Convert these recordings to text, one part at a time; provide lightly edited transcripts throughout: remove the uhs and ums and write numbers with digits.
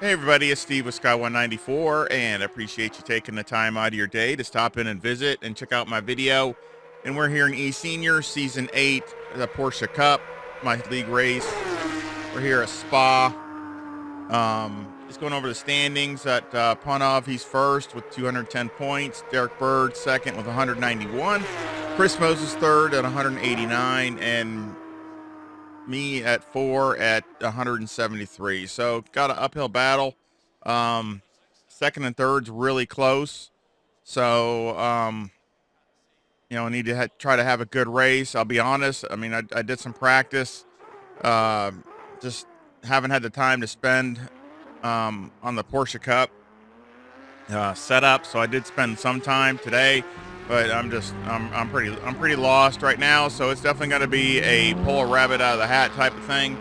Hey everybody, it's Steve with Sky194, and I appreciate you taking the time out of your day to stop in and visit and check out my video. And we're here in E-Senior, Season 8, the Porsche Cup, my league race. We're here at Spa. Just going over the standings at Panov, he's first with 210 points. Derek Bird second with 191. Chris Moses third at 189, and me at 4 at 173. So got an uphill battle. Second and third's really close. So, I need to try to have a good race. I'll be honest. I mean, I did some practice. Just haven't had the time to spend on the Porsche Cup setup. So I did spend some time today, but I'm pretty lost right now. So it's definitely going to be a pull a rabbit out of the hat type of thing,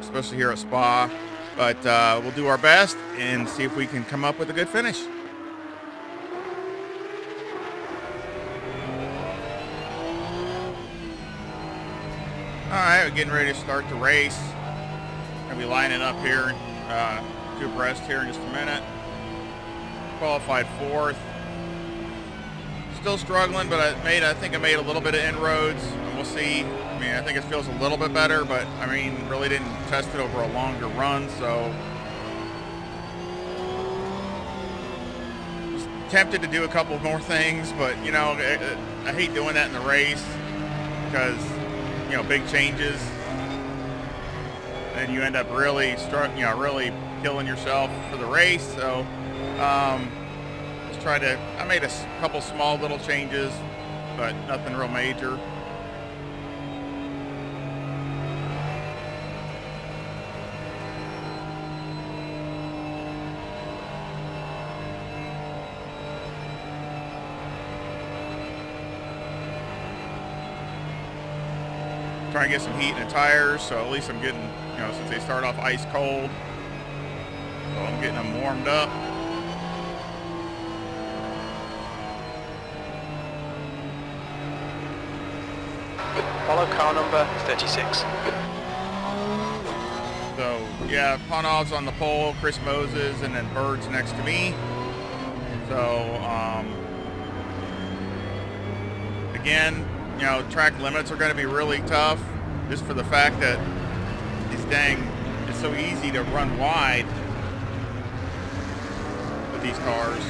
especially here at Spa. But we'll do our best and see if we can come up with a good finish. All right, we're getting ready to start the race. Gonna be lining up here, two abreast here in just a minute. Qualified fourth. Still struggling, but I think I made a little bit of inroads, and we'll see. I mean, I think it feels a little bit better, but I mean, really didn't test it over a longer run, so was tempted to do a couple more things, but I hate doing that in the race because big changes, and you end up really really killing yourself for the race. So I made a couple small little changes, but nothing real major. Trying to get some heat in the tires, so at least I'm getting, since they start off ice cold, so I'm getting them warmed up. Follow car number 36. So yeah, Panov's on the pole, Chris Moses, and then Bird's next to me. So again, track limits are going to be really tough, just for the fact that it's so easy to run wide with these cars.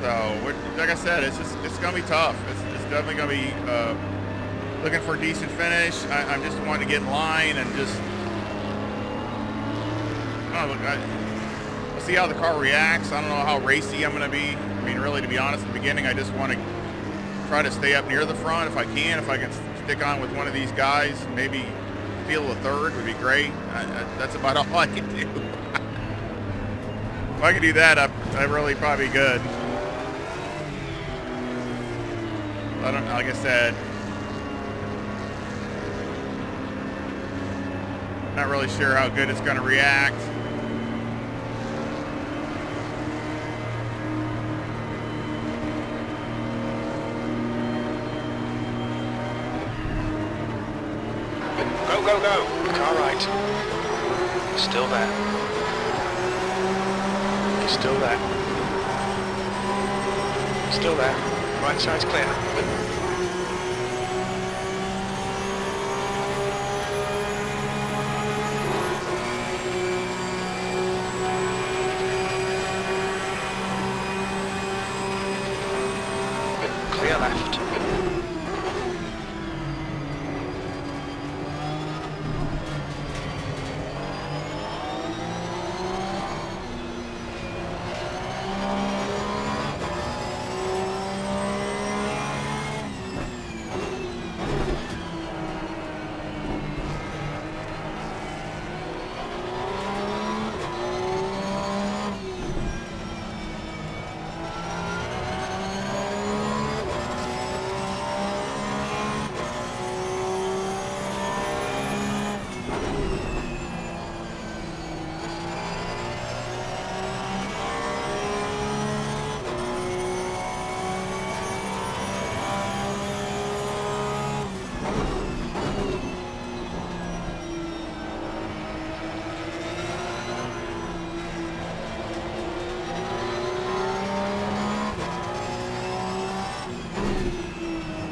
So, like I said, it's going to be tough. It's definitely going to be looking for a decent finish. I'm just wanting to get in line and just, we'll see how the car reacts. I don't know how racy I'm going to be. I mean, really, to be honest, in the beginning, I just want to try to stay up near the front if I can. If I can stick on with one of these guys, maybe steal a third would be great. That's about all I can do. If I could do that, I'd really probably be good. I don't know, like I said, not really sure how good it's going to react. Go, car right. Still there. Still there. Still there. Right side's clear. Clear left.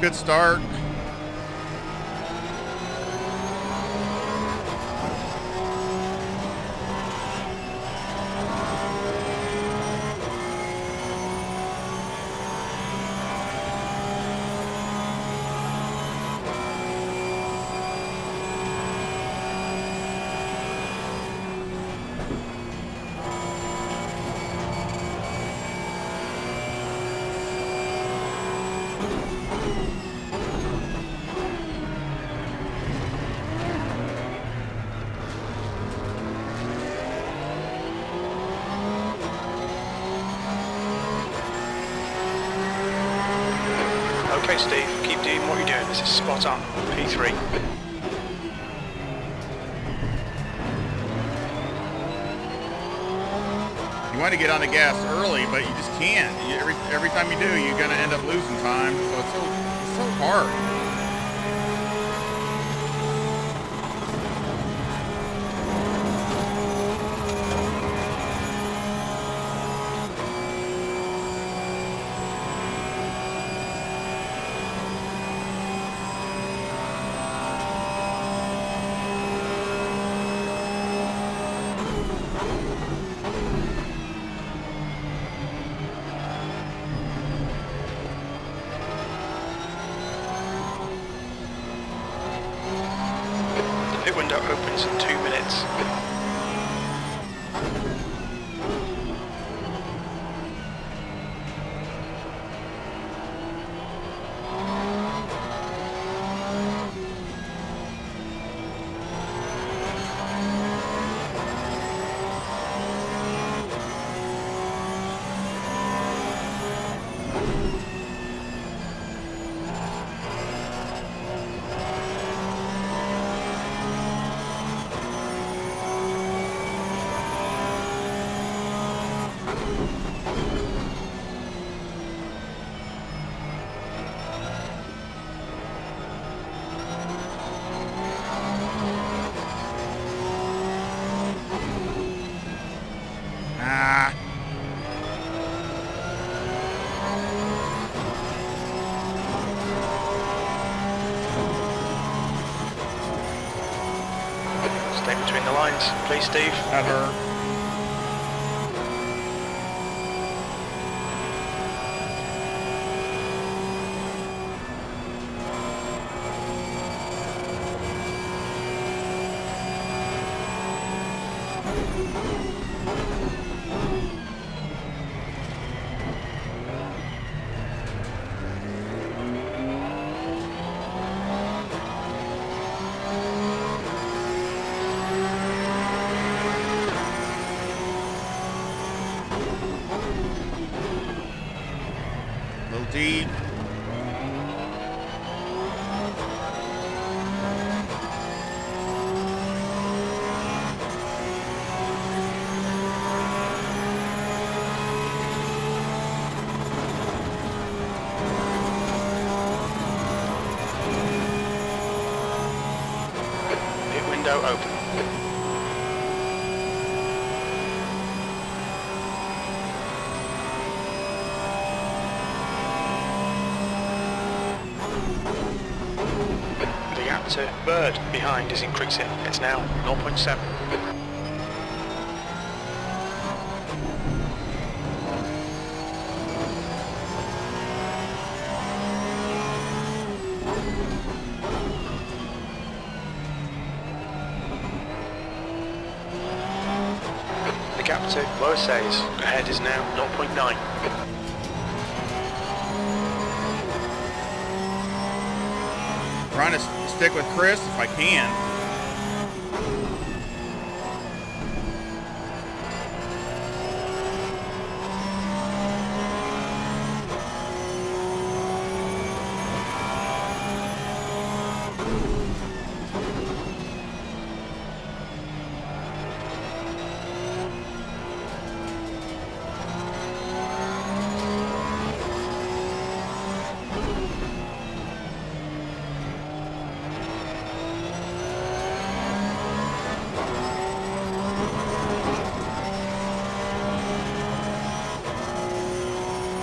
good start. Okay, Steve, keep doing what you're doing. This is spot on. P3. You want to get on the gas early, but you just can't. Every time you do, you're going to end up losing time. So it's so hard. The pit window opens in 2 minutes. Ah. Stay between the lines, please, Steve. That hurt. Little deep. Pit window open. The gap to Bird behind is increasing. It's now 0.7. The gap to Lower Says ahead is now 0.9. Trying to stick with Chris if I can.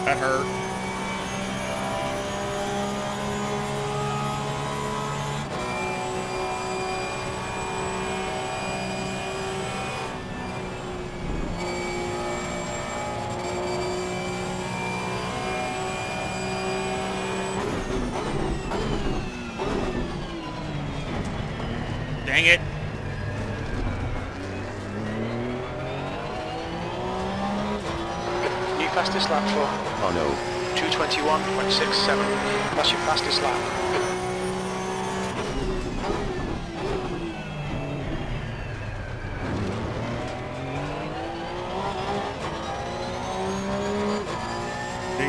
That hurt. Dang it. New fastest lap for Oh no. 2:21.67. That's your fastest lap.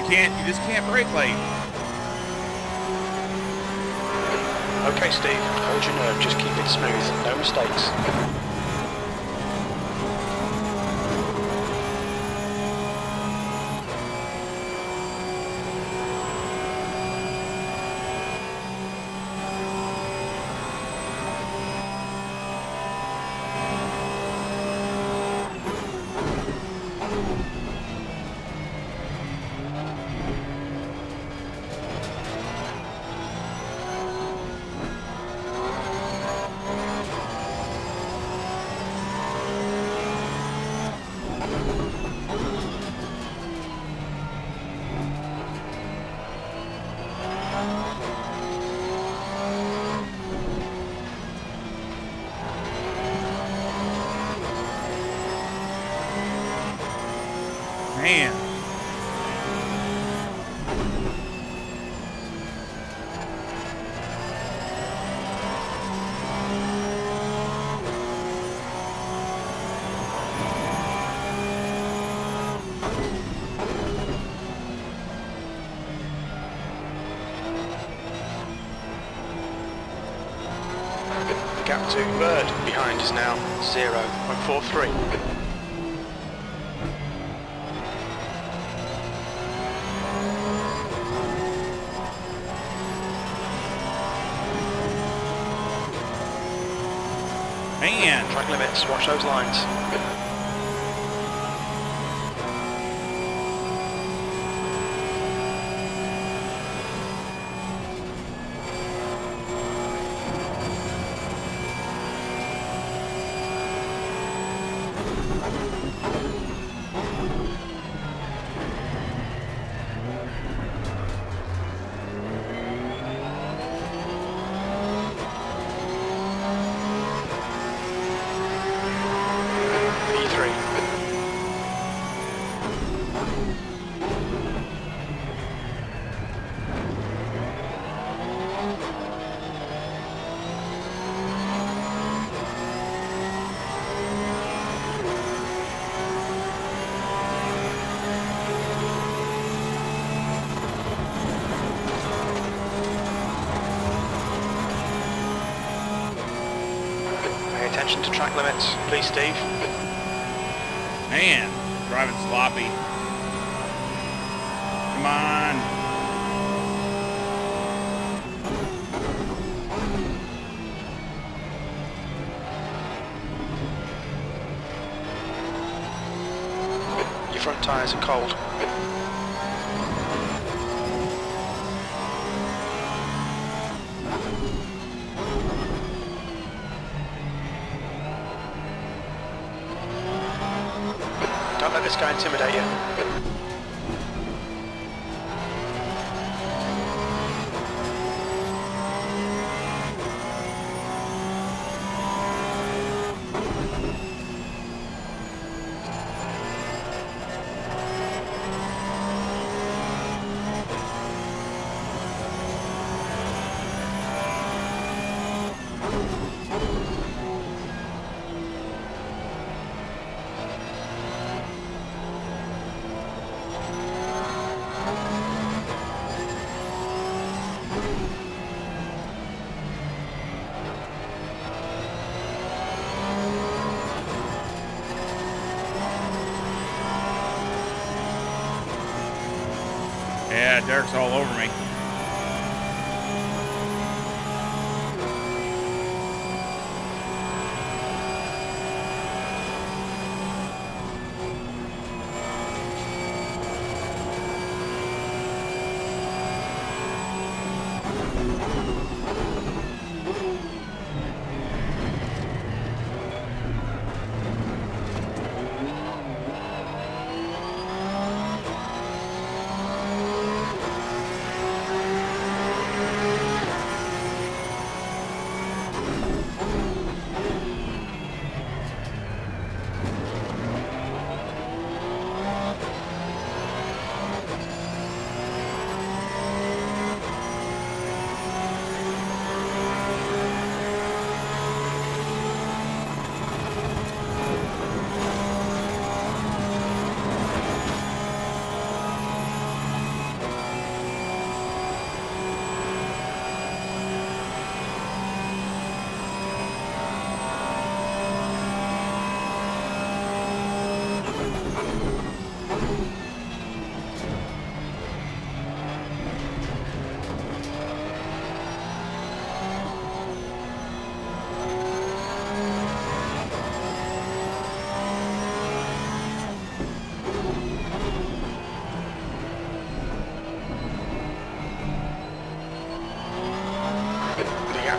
You just can't brake late. Okay, Steve, hold your nerve, just keep it smooth, no mistakes. Man. The gap to Bird behind is now 0.43. Man. Track limits, watch those lines. P3. Pay attention to track limits, please, Steve. Man. Driving sloppy. Come on. Your front tyres are cold. Don't let this guy intimidate you. Yeah, Derek's all over me.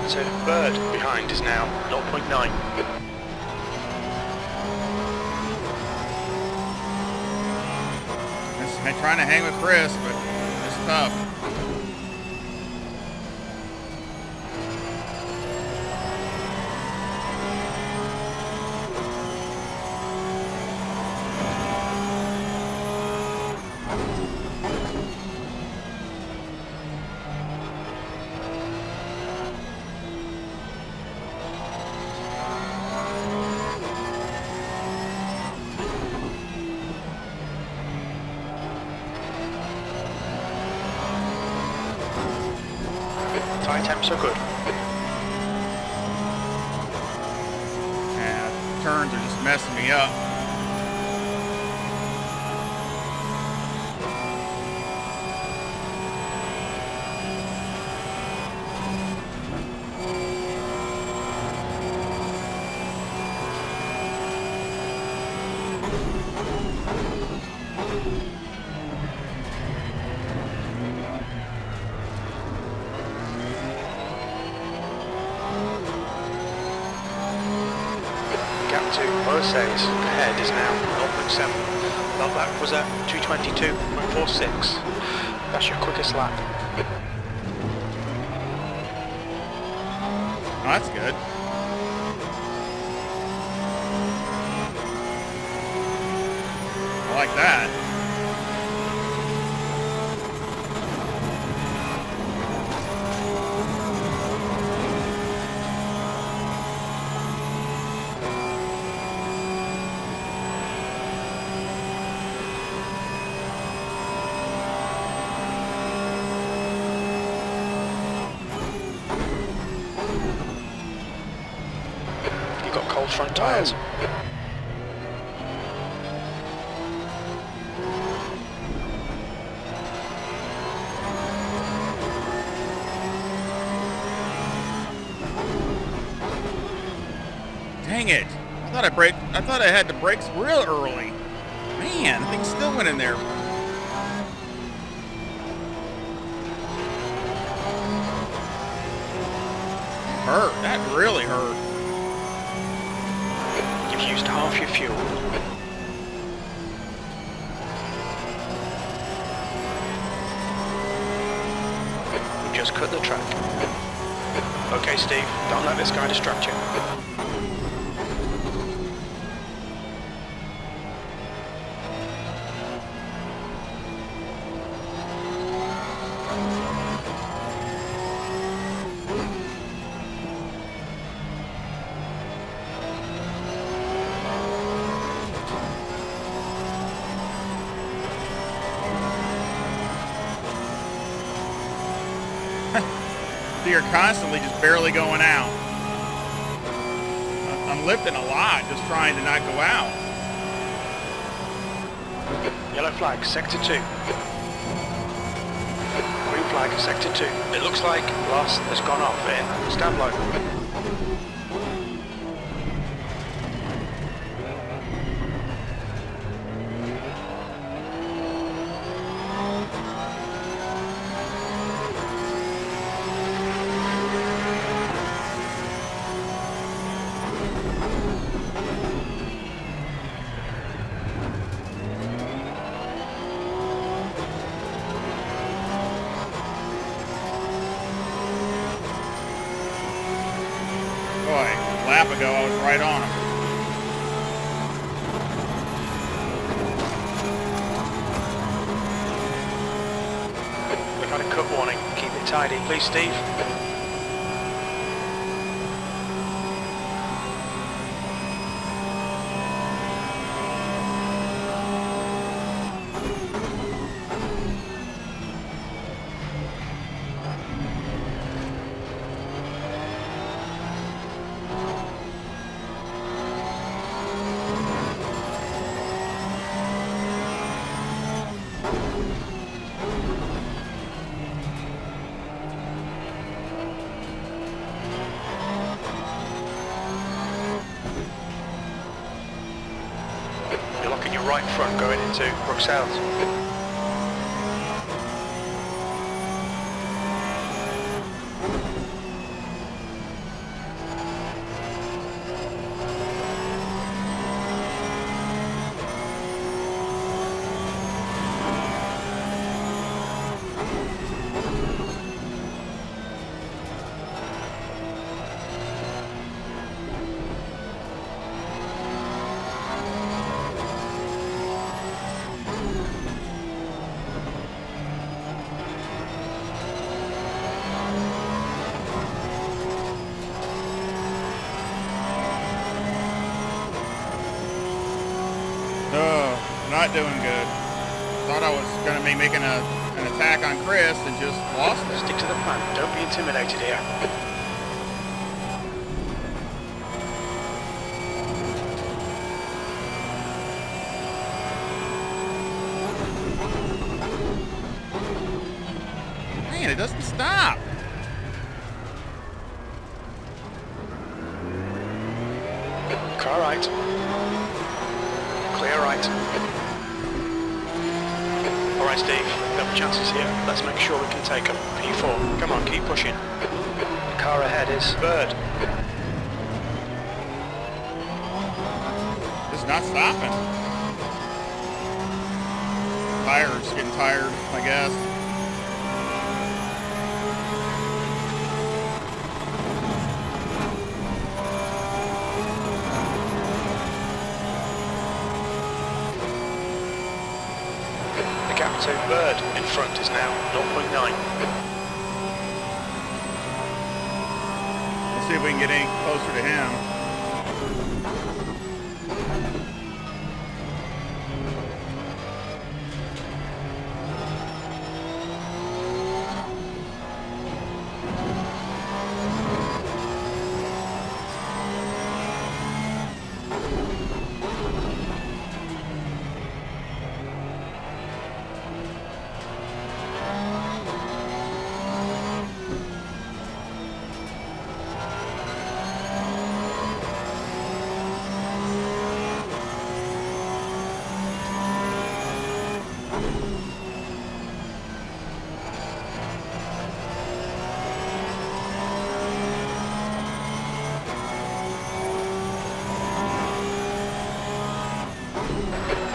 So Bird behind is now 0.9. I'm trying to hang with Chris, but it's tough. Tyre temps are good. Yeah, turns are just messing me up. Gap to Corsa's ahead is now 0.7. Well, that was at 222.46. That's your quickest lap. Oh, that's good. I like that. You've got cold front tyres. Dang it. I thought I had the brakes real early. Man, the thing still went in there. Hurt. That really hurt. You've used half your fuel. You just cut the track. Okay, Steve, don't let this guy distract you. You're constantly just barely going out. I'm lifting a lot, just trying to not go out. Yellow flag, sector 2. Green flag, sector 2. It looks like last has gone off in stand low. Boy, a lap ago I was right on him. We've had a cut warning. Keep it tidy, please, Steve. You're locking your right front going into Bruxelles. not doing good. Thought I was going to be making an attack on Chris and just lost it. Stick to the plan. Don't be intimidated here. Man, it doesn't stop. Car right. Clear right. Alright Steve, we have chances here. Let's make sure we can take them. P4, come on, keep pushing. The car ahead is Bird. It's not stopping. Tires getting tired, I guess. So Bird in front is now 0.9. Let's see if we can get any closer to him.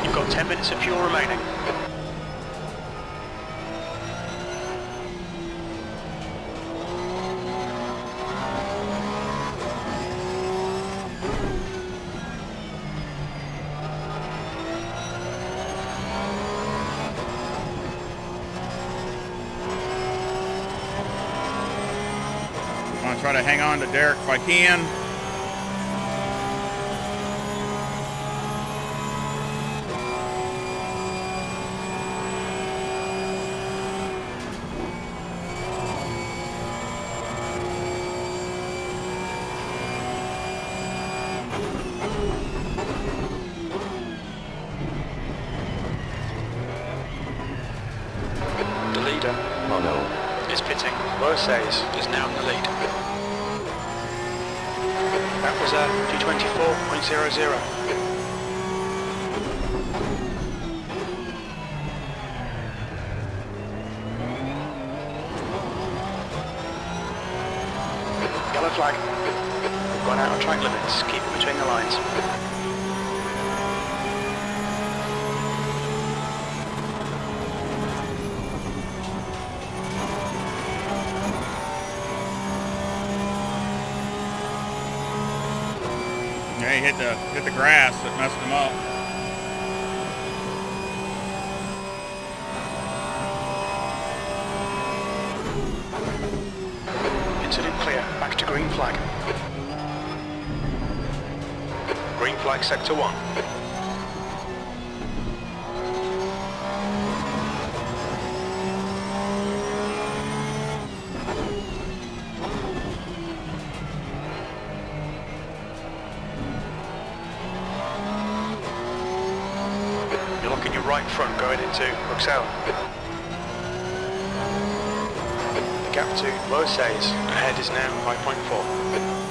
You've got 10 minutes of fuel remaining. I'm going to try to hang on to Derek if I can. The leader, is pitting. Mercedes is now in the lead. That was a 224.00. Yellow flag. We've gone out of track limits. Keep it between the lines. Yeah, he hit the grass that messed him up. Incident clear. Back to green flag. Green flag sector 1. You're looking your right front going into Bruxelles. The gap to Mercedes ahead is now 5.4.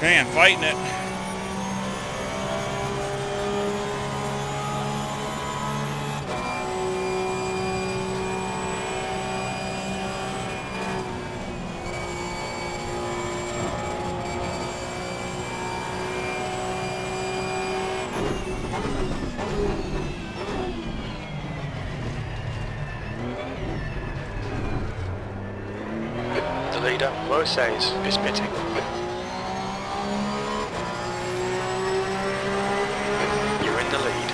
Man, fighting it. leader, Mercedes, is pitting. You're in the lead.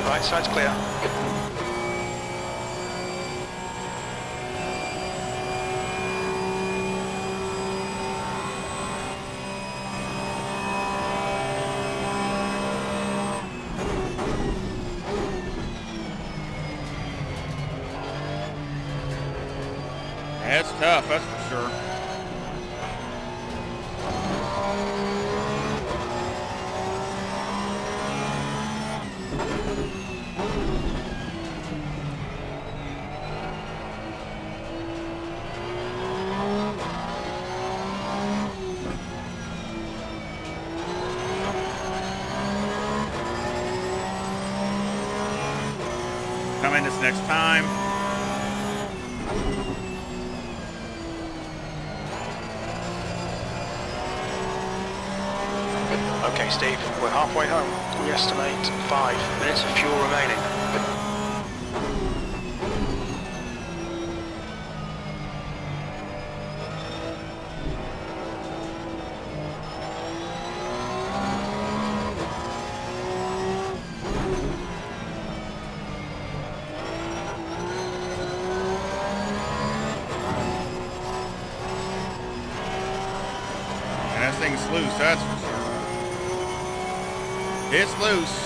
Right side's clear. That's tough, that's for sure. Coming this next time. Okay, Steve, we're halfway home. We estimate 5 minutes of fuel remaining. And that thing's loose, that's for sure. It's loose.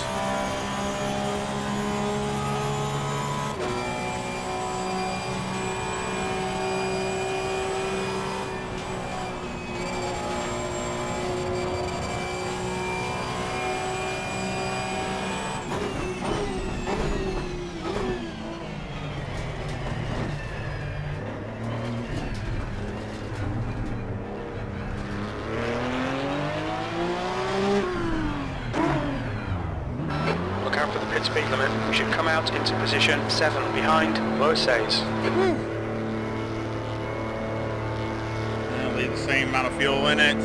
Speed limit. We should come out into position 7 behind Mercedes. I'll leave the same amount of fuel in it.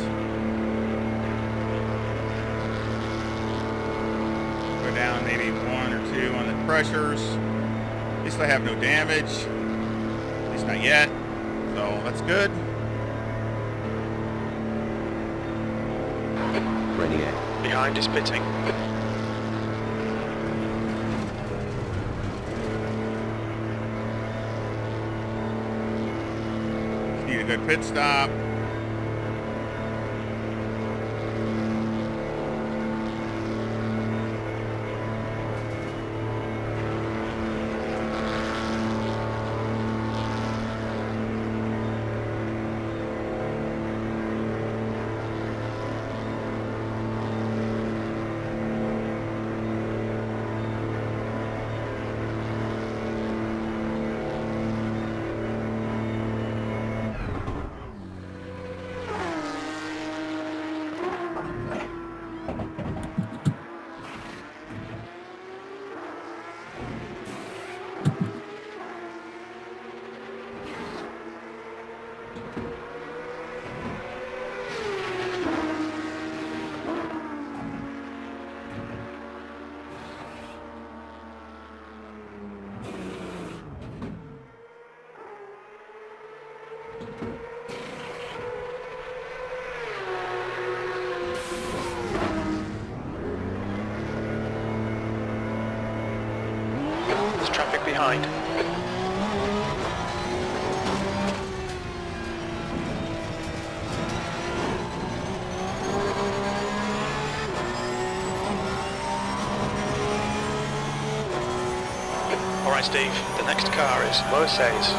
Go down maybe 1 or 2 on the pressures. At least I have no damage. At least not yet. So that's good. Ready. Behind is pitting. Need a good pit stop. There's traffic behind. Alright Steve, the next car is Mercedes.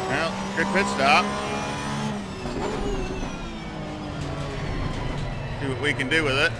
Well, good pit stop. See what we can do with it.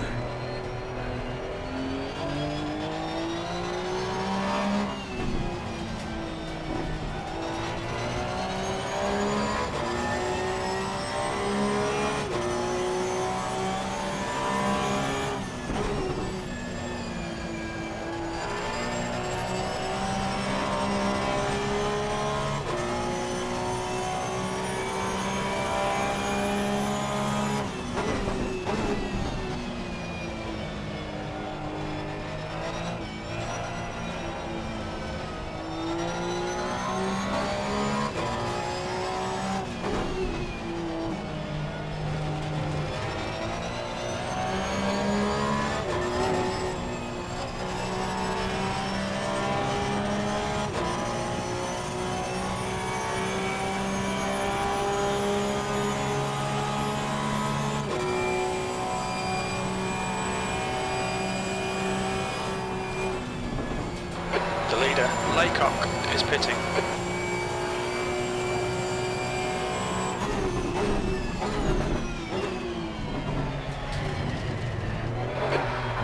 The leader, Laycock, is pitting.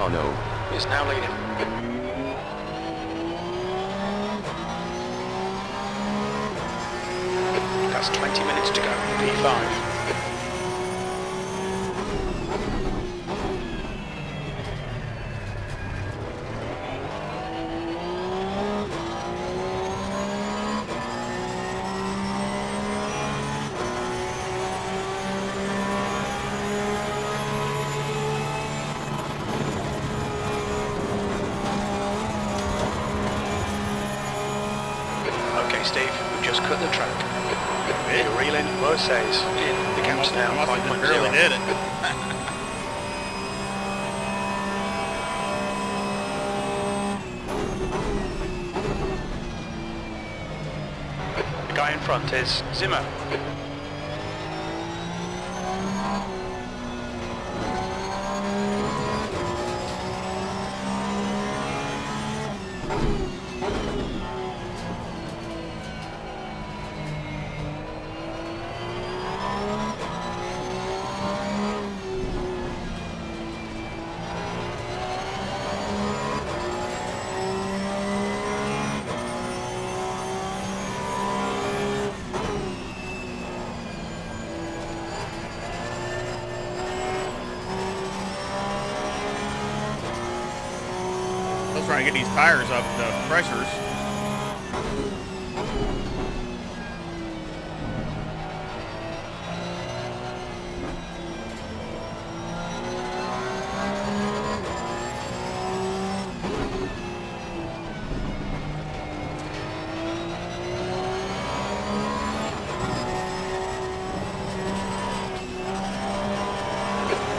Oh no. Is now leading. That's 20 minutes to go. P5. Okay, Steve, we've just cut the track. You're reeling Mercedes in the gaps now. I must have just 5.0. barely did it. The guy in front is Zimmer. Let's try and get these tires up to pressures.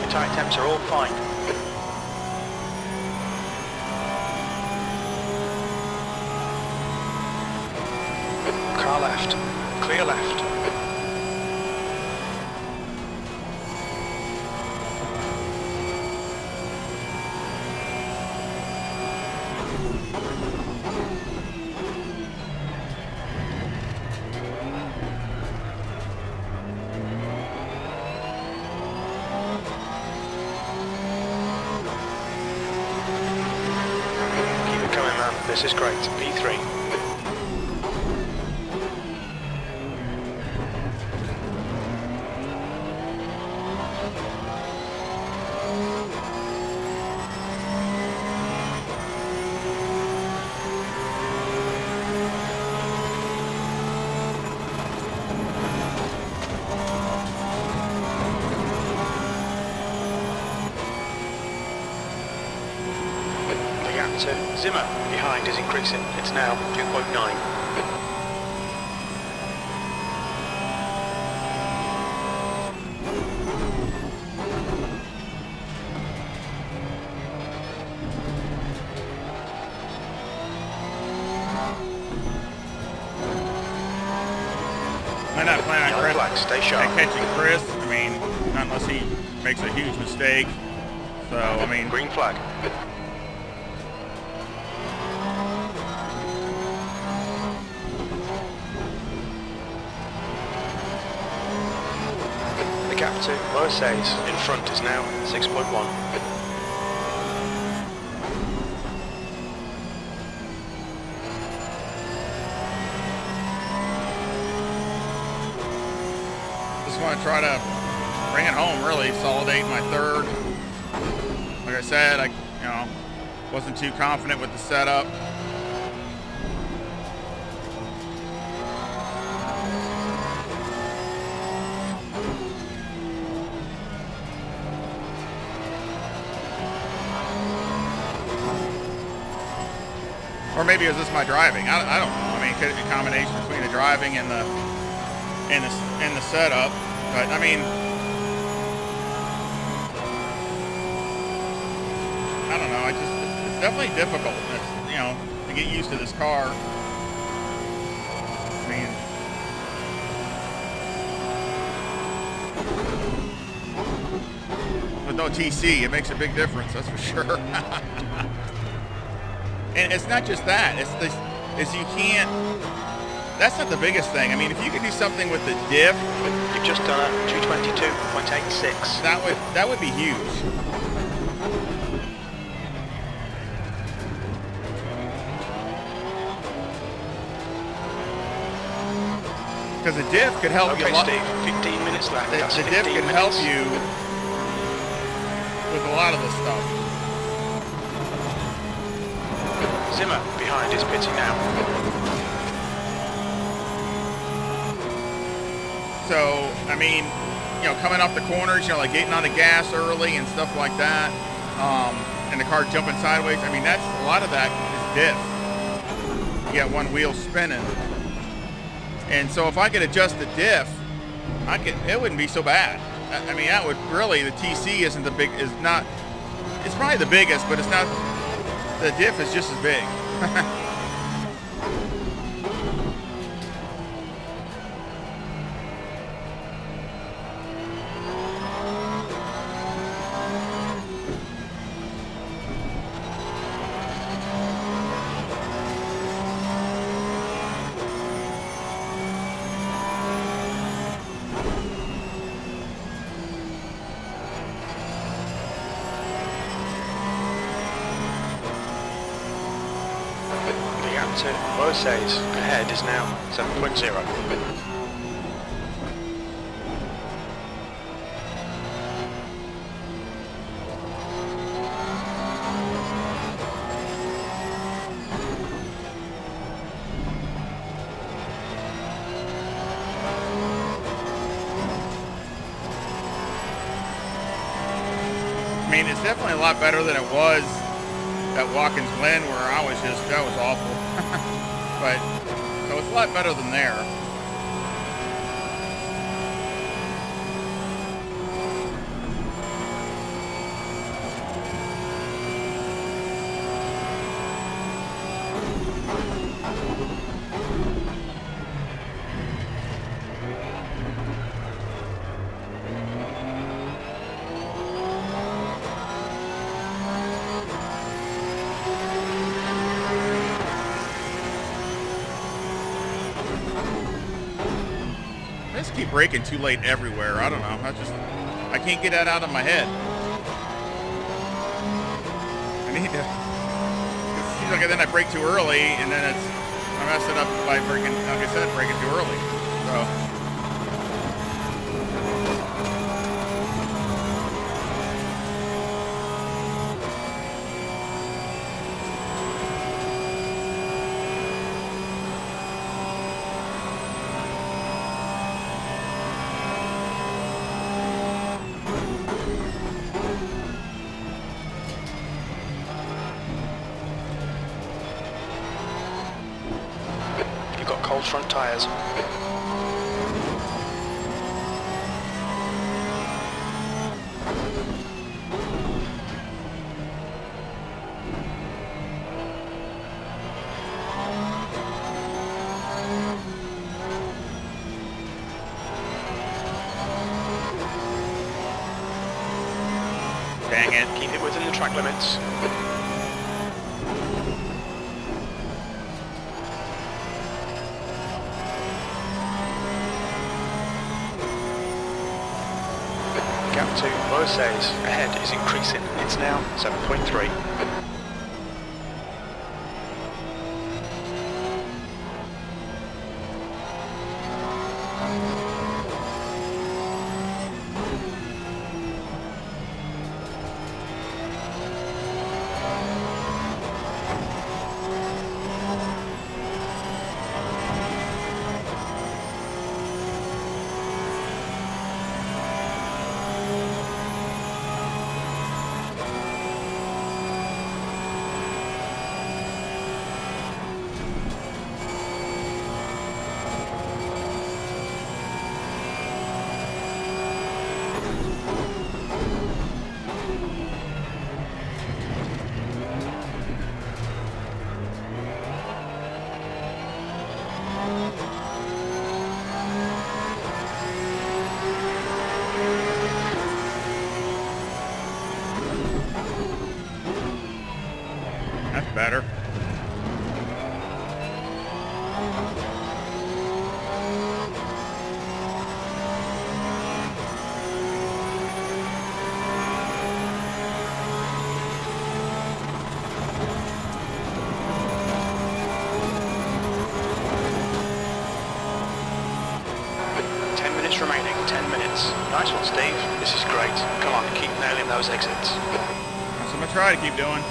The tyre temps are all fine. Car left. Clear left. Keep it coming, man. This is great. P3. The gap to Zimmer behind is increasing. It's now 2.9. I'm not planning on Yellow flag, stay sharp. catching Chris. I mean, not unless he makes a huge mistake. So, I mean, Green flag. The Gap to Mercedes in front is now 6.1. Just want to try to bring it home, really consolidate my third. Like I said, I wasn't too confident with the setup. Or maybe it was just my driving. I don't know. I mean, it could be a combination between the driving and the setup. But I mean, I don't know. It's definitely difficult. To get used to this car. I mean, with no TC, it makes a big difference. That's for sure. And it's not just that. It's you can't. That's not the biggest thing. I mean, if you could do something with the diff, You've just done a 222.86. that would be huge. Because the diff could help you a lot. Steve, 15 minutes left. The diff could help you with a lot of this stuff. Zimmer behind is pitting now. So, I mean, coming off the corners, like getting on the gas early and stuff like that, and the car jumping sideways. I mean, that's a lot of that is diff. You got one wheel spinning, and so if I could adjust the diff, it wouldn't be so bad. I mean, that would really, the TC isn't the big, is not. It's probably the biggest, but it's not. The diff is just as big. To Mercedes ahead is now 7.0. I mean, it's definitely a lot better than it was at Watkins Glen, where that was awful. But, so it's a lot better than there. I just keep braking too late everywhere. I don't know. I can't get that out of my head. I need to. It seems like then I brake too early, and then I mess it up by braking. Like I said, braking too early. So. Cold front tyres. Dang it. Keep it within the track limits. gap to Mercedes ahead is increasing. It's now 7.3. That's better. Remaining 10 minutes. Nice one, Steve. This is great. Come on, keep nailing those exits. That's what I'm gonna try to keep doing.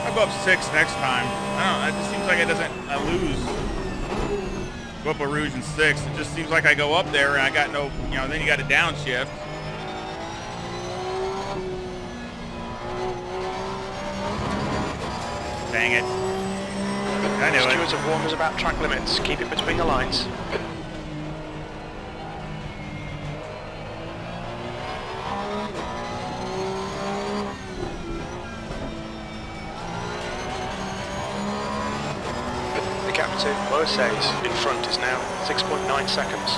I'll go up 6 next time. I don't know. It just seems like it doesn't. I lose. Go up a Rouge and 6. It just seems like I go up there and I got no. You know, then you got to downshift. Dang it. I knew it. Stewards have warned us about track limits. Keep it between the lines. To Mercedes in front is now 6.9 seconds.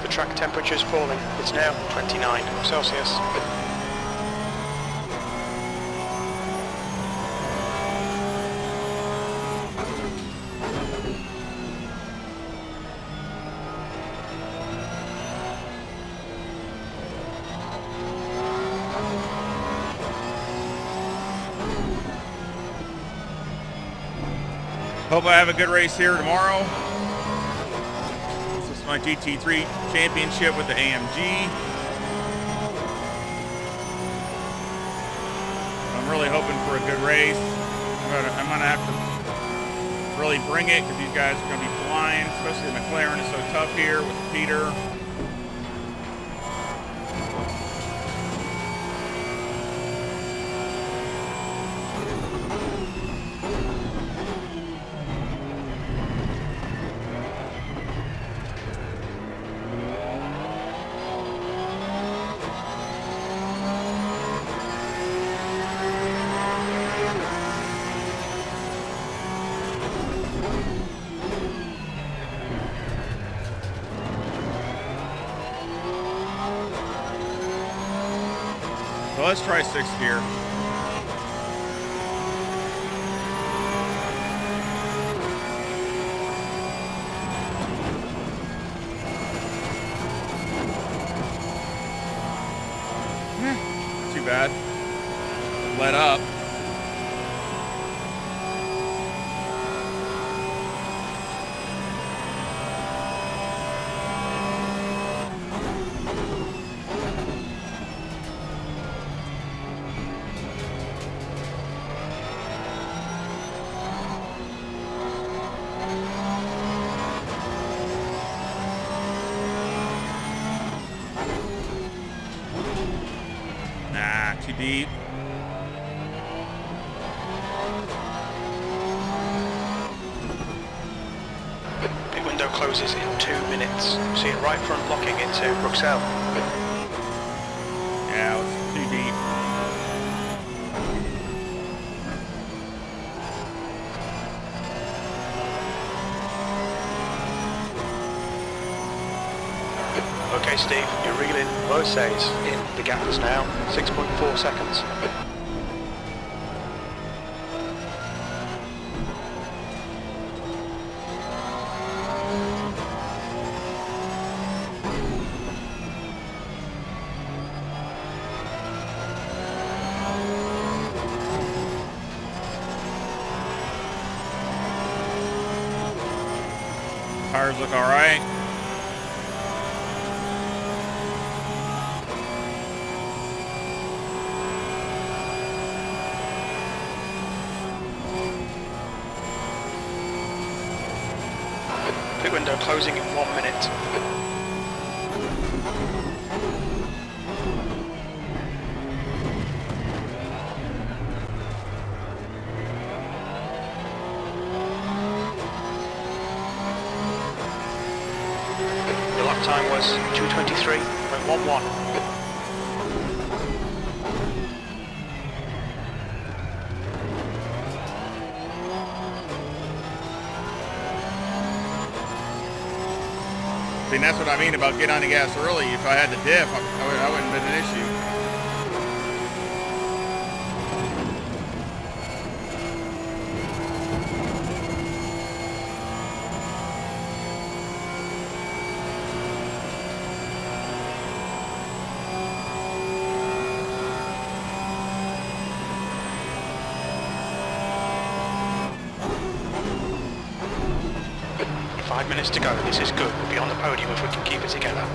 The track temperature is falling. It's now 29 Celsius. Hope I have a good race here tomorrow. This is my GT3 championship with the AMG. I'm really hoping for a good race. I'm gonna have to really bring it because these guys are gonna be flying, especially the McLaren is so tough here with Peter. So let's try 6th gear. Not too bad. Let up. Too deep. Pit window closes in 2 minutes. See it right front locking into Bruxelles. Yeah, it's too deep. Okay, Steve, you're reeling Mercedes in. The gap is now 6.4 seconds. Tires look all right. Pit window closing in 1 minute. Your lap time was 2:23.11. See, that's what I mean about get on the gas early. If I had the diff, I wouldn't have been an issue. Minutes to go. This is good. We'll be on the podium if we can keep it together.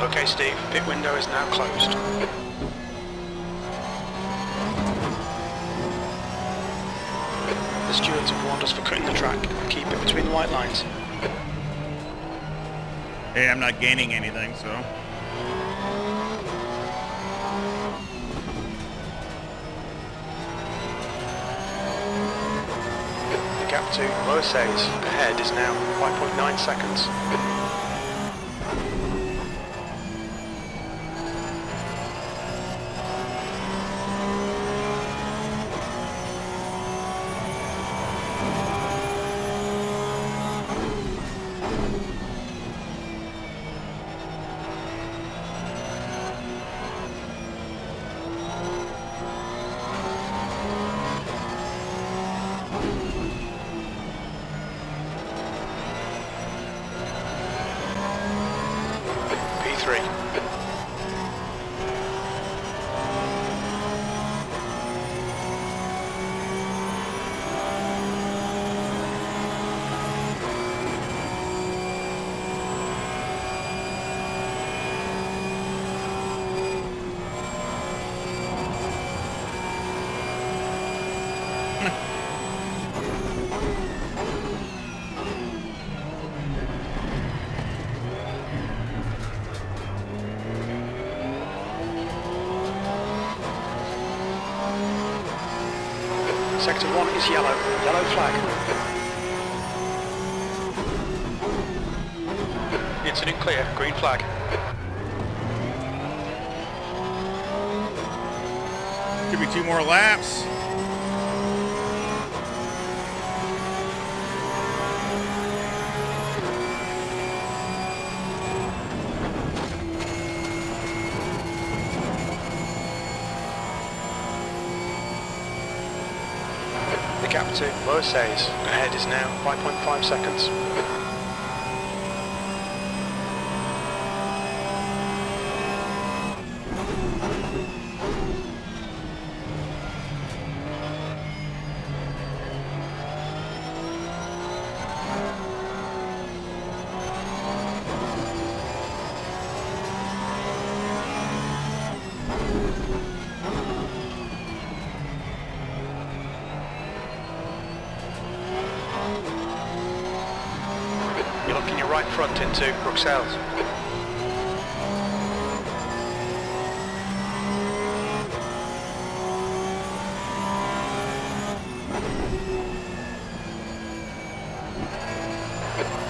Okay, Steve, pit window is now closed. The stewards have warned us for cutting the track. Keep it between the white lines. Hey, I'm not gaining anything, so. The gap to Mercedes ahead is now 5.9 seconds. Sector 1 is yellow flag. Incident clear, green flag. Could be 2 more laps. The gap to Mercedes ahead is now 5.5 seconds. You're looking your right front into Bruxelles.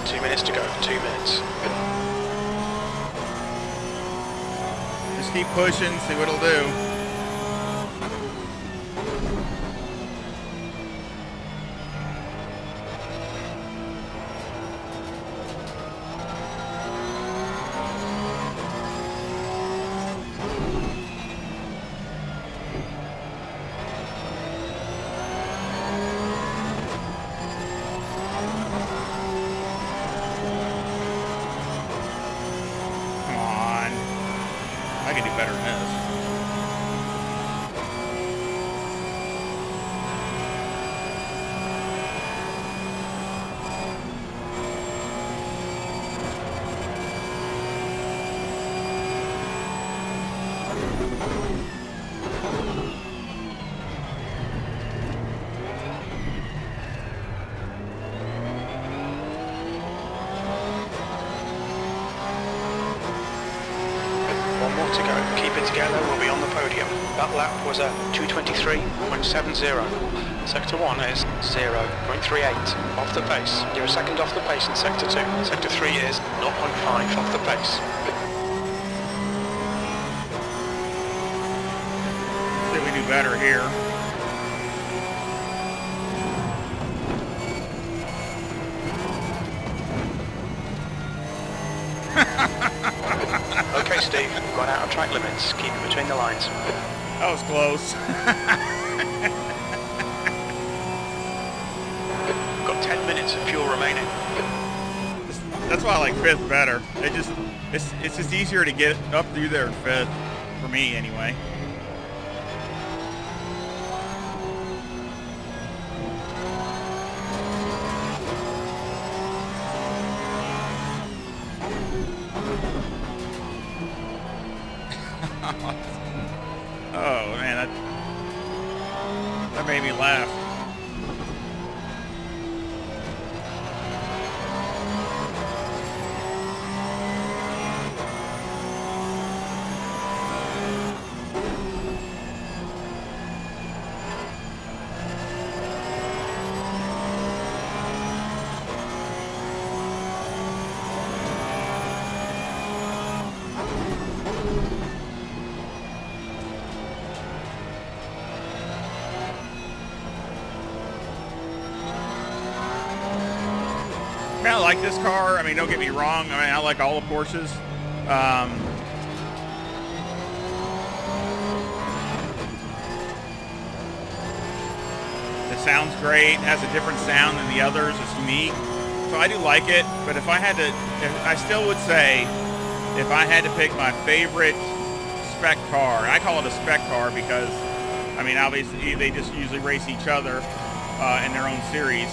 Two minutes to go, 2 minutes. Just keep pushing, see what it'll do. I can do better than this. more to go. Keep it together, we'll be on the podium. That lap was a 2:23.70. Sector 1 is 0.38 off the pace. You're a second off the pace in Sector 2. Sector 3 is 0.5 off the pace. See if we do better here. Okay, Steve, gone out of track limits. Keep it between the lines. That was close. Got 10 minutes of fuel remaining. That's why I like fifth better. It's just easier to get up through there in fifth, for me anyway. Oh man, that made me laugh. I like this car. I mean, don't get me wrong. I mean, I like all the Porsches. It sounds great. It has a different sound than the others. It's unique. So I do like it. But if I had to, I still would say, if I had to pick my favorite spec car, and I call it a spec car because, I mean, obviously they just usually race each other in their own series.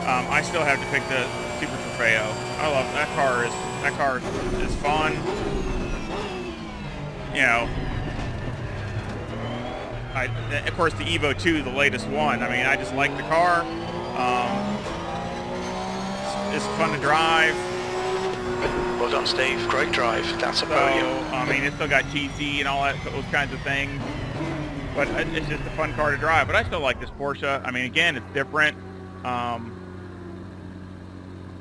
I still have to pick the Super Trofeo. I love that car. That car is fun. You know, of course the Evo 2, the latest one. I mean, I just like the car. It's fun to drive. Well done, Steve. Great drive. That's a podium. I mean, it's still got GT and all that, those kinds of things. But it's just a fun car to drive. But I still like this Porsche. I mean, again, it's different.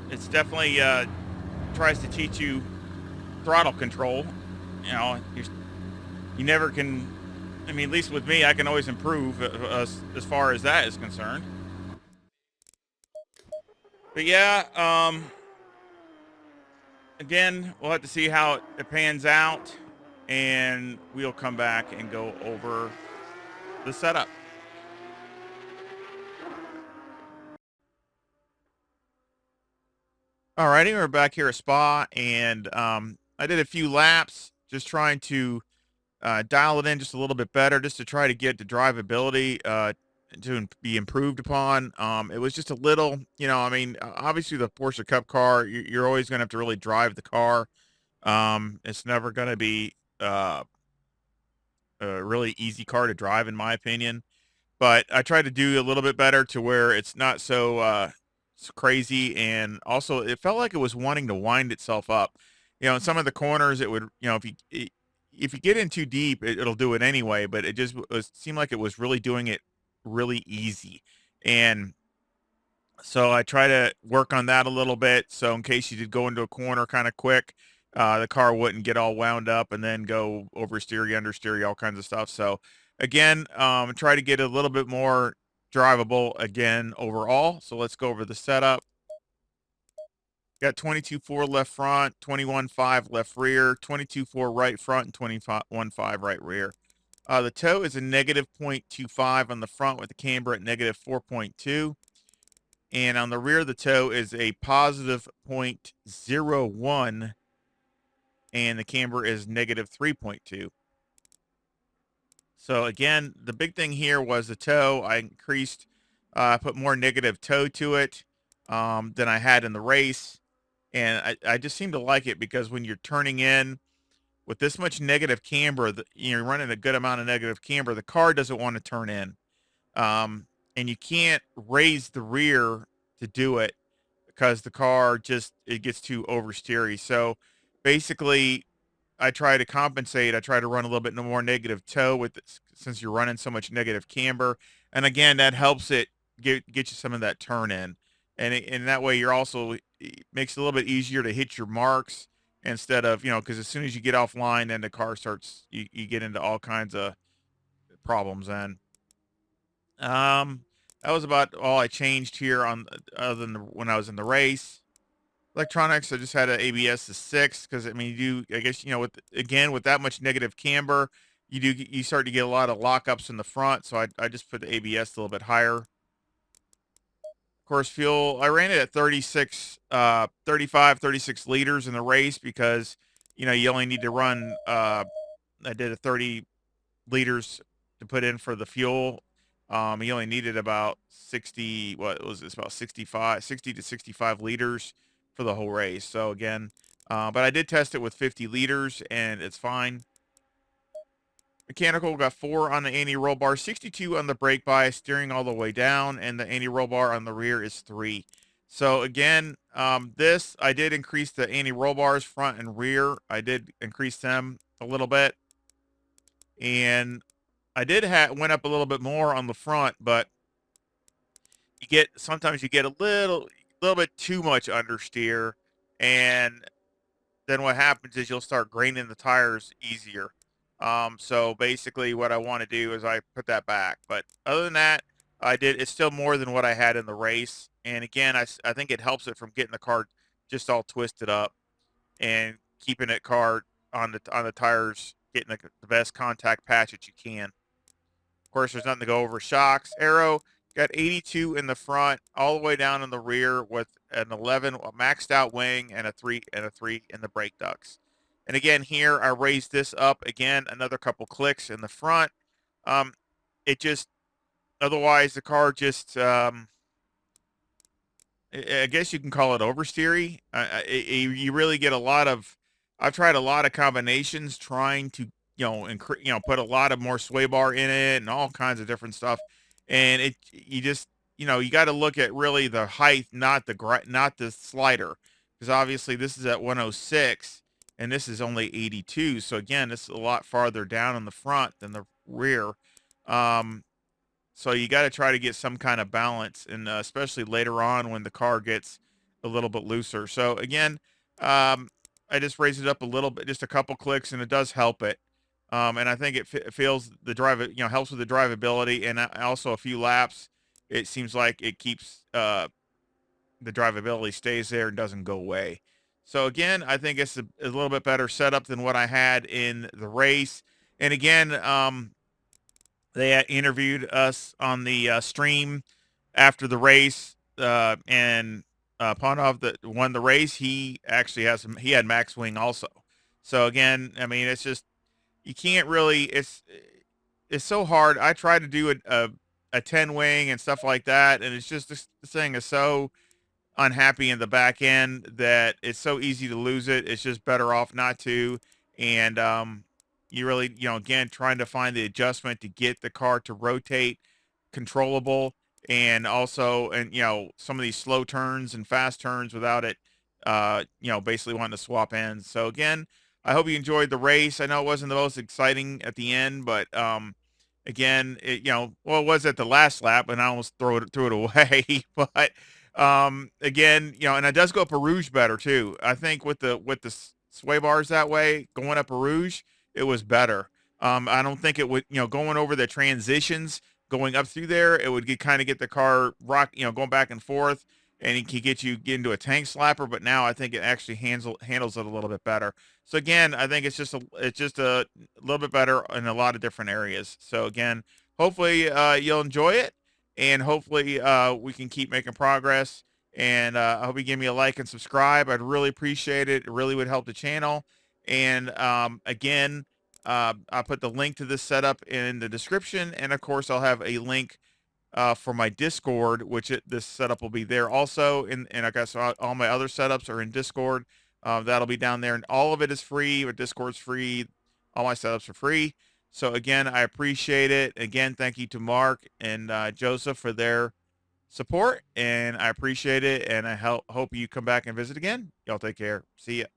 It's definitely tries to teach you throttle control. You know, you never can. I mean, at least with me, I can always improve as far as that is concerned. But yeah, again, we'll have to see how it pans out, and we'll come back and go over the setup. Alrighty, we're back here at Spa, and I did a few laps just trying to dial it in just a little bit better, just to try to get the drivability to be improved upon. It was just a little, you know, I mean, obviously the Porsche Cup car, you're always going to have to really drive the car. It's never going to be a really easy car to drive, in my opinion. But I try to do a little bit better to where it's not so it's crazy, and also it felt like it was wanting to wind itself up. You know, in some of the corners, it would, you know, if you get in too deep, it'll do it anyway. But it just seemed like it was really doing it really easy, and so I try to work on that a little bit. So in case you did go into a corner kind of quick, the car wouldn't get all wound up and then go oversteer, understeer, all kinds of stuff. So again, try to get a little bit more drivable again overall. So let's go over the setup. Got 22.4 left front, 21.5 left rear, 22.4 right front, and 21.5 right rear. The toe is a negative 0.25 on the front with the camber at negative 4.2. And on the rear of the toe is a positive 0.01, and the camber is negative 3.2. So again, the big thing here was the toe. I increased, put more negative toe to it than I had in the race. And I just seem to like it because when you're turning in with this much negative camber, you're running a good amount of negative camber, the car doesn't want to turn in. And you can't raise the rear to do it because the car just, it gets too oversteery. So basically I try to compensate. I try to run a little bit more negative toe with this, since you're running so much negative camber. And again, that helps it get you some of that turn in. And that way you're also, it makes it a little bit easier to hit your marks instead of, because as soon as you get offline, then the car starts, you get into all kinds of problems. And um, that was about all I changed here on, other than when I was in the race. Electronics, I just had an ABS to 6 because I mean, you do, I guess, with, again, with that much negative camber, you start to get a lot of lockups in the front. So I just put the ABS a little bit higher. Of course, fuel, I ran it at 35, 36 liters in the race because, you only need to run, I did a 30 liters to put in for the fuel. He only needed about 60, what was this, about 60 to 65 liters for the whole race. So again, but I did test it with 50 liters and it's fine. Mechanical, got 4 on the anti-roll bar, 62 on the brake bias, steering all the way down, and the anti-roll bar on the rear is 3. So again, this, I did increase the anti-roll bars front and rear. I did increase them a little bit. And I did went up a little bit more on the front, but sometimes you get a little bit too much understeer, and then what happens is you'll start graining the tires easier. So basically what I want to do is I put that back. But other than that, it's still more than what I had in the race. And again, I think it helps it from getting the car just all twisted up and keeping it car on the tires, getting the best contact patch that you can. Of course, there's nothing to go over. Shocks, aero, got 82 in the front, all the way down in the rear with an 11 maxed out wing and a 3 in the brake ducts. And again, here I raised this up again, another couple clicks in the front. It just, otherwise the car just, I guess you can call it oversteery. You really get a lot of. I've tried a lot of combinations trying to, put a lot of more sway bar in it and all kinds of different stuff, and you just, you got to look at really the height, not the slider, because obviously this is at 106 and this is only 82. So again, this is a lot farther down in the front than the rear. So you got to try to get some kind of balance, and especially later on when the car gets a little bit looser. So again, I just raised it up a little bit, just a couple clicks, and it does help it. And I think it feels the drive, helps with the drivability, and also a few laps. It seems like it keeps the drivability stays there and doesn't go away. So again, I think it's a little bit better setup than what I had in the race. And again, they interviewed us on the stream after the race, and Ponov that won the race. He actually he had max wing also. So again, I mean, it's just, you can't really. It's so hard. I try to do a 10 wing and stuff like that, and it's just, this thing is so unhappy in the back end that it's so easy to lose it. It's just better off not to. And you really, again, trying to find the adjustment to get the car to rotate controllable, and also, and some of these slow turns and fast turns without it, basically wanting to swap ends. So again, I hope you enjoyed the race. I know it wasn't the most exciting at the end, but again, well, it was at the last lap, and I almost threw it away. But again, and it does go up a Rouge better too. I think with the sway bars that way, going up a Rouge, it was better. I don't think it would, going over the transitions, going up through there, it would kind of get the car going back and forth, and it could get into a tank slapper. But now I think it actually handles it a little bit better. So again, I think it's just a little bit better in a lot of different areas. So again, hopefully you'll enjoy it, and hopefully we can keep making progress. And I hope you give me a like and subscribe. I'd really appreciate it. It really would help the channel. And again, I'll put the link to this setup in the description, and of course I'll have a link for my Discord, which this setup will be there also. And I guess all my other setups are in Discord. That'll be down there, and all of it is free. But Discord's free. All my setups are free. So again, I appreciate it. Again, thank you to Mark and Joseph for their support, and I appreciate it. And I hope you come back and visit again. Y'all take care. See ya.